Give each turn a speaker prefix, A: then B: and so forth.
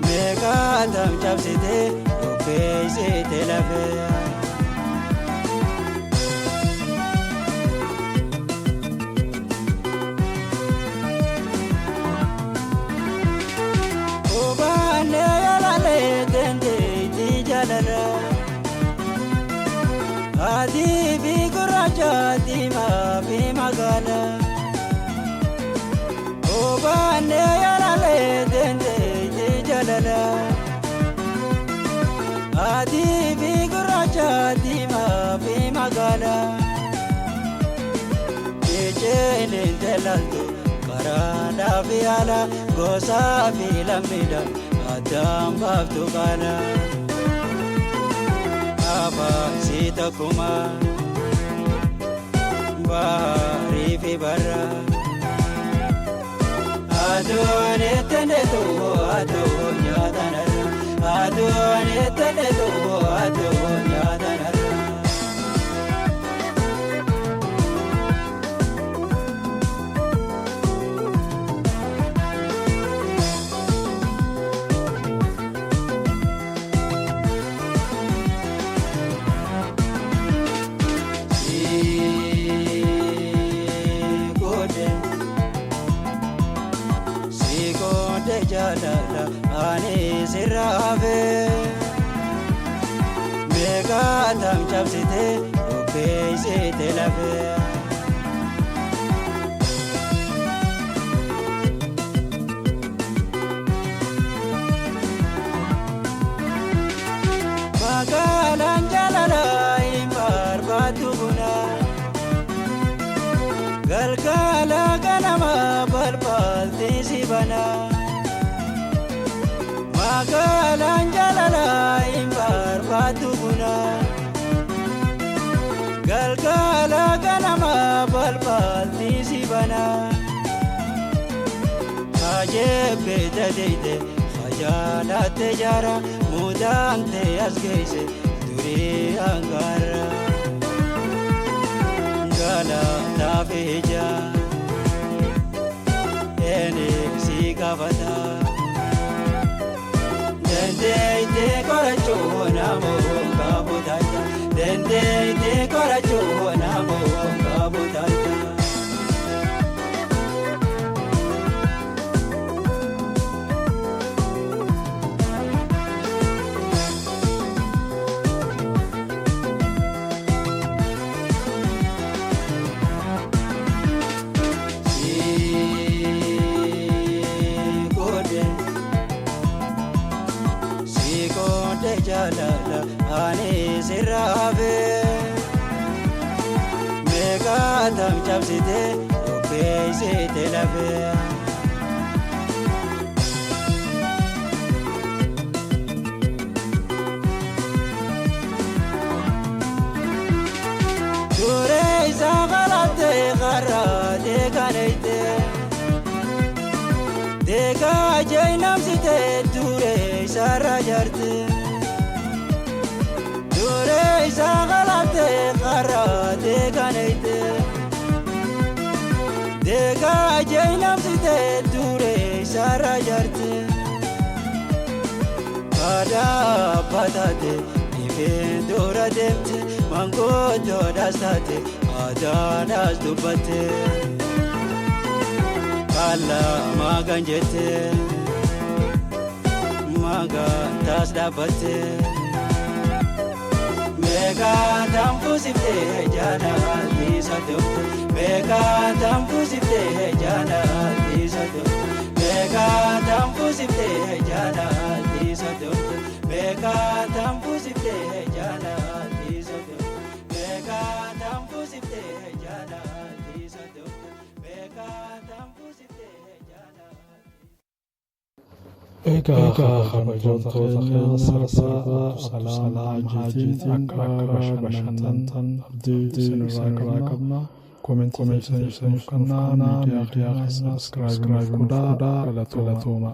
A: Mega tam chapsite okay se te lave Obane yalale tende ti jalala Adi bi guraja di ma bi magala Obane yalale tende ti jalala Adi bi guraja di ma bi magala Ejele delalto karana biala gosa filamida adam baftu kana Aba sita kuma bari fi barra Adone teneto adonya danara Adone teneto adonya danara Jalala ani sirabe Mega tam chapsite okay se te lave Magalan jalala imbar batubuna Galgala ganama balbal tisibana Magalan jalala imbar batubuna Galgala ganama balbal tisibana Ajebe jadide khajala tejara mudante asgeise duri angara Gala tafeja ene sikavata Dende te coraggio namo kabudaya Dende te coraggio namo kabudaya Jalala ani sirabe Mega tam chapsite okay se te lave Dure zagalate gara de ganete Dega jainam site dure sarajarte Dure zagalate gara de ganete Dega jainam site dure sarajarte Ada patate ife dora demte mango dodastate adanas dubate Kala maganjete magan tas dabate Mega tam kusite jana disado Mega tam kusite jana disado Mega tam kusite jana disado Mega tam kusite jana disado Mega tam kusite jana disado Mega tam kusite jana
B: Ega khamjota khayra sarasa salam hajitin akbashantan abdi sinrakabna comment kanna media subscribe kuda kalatoma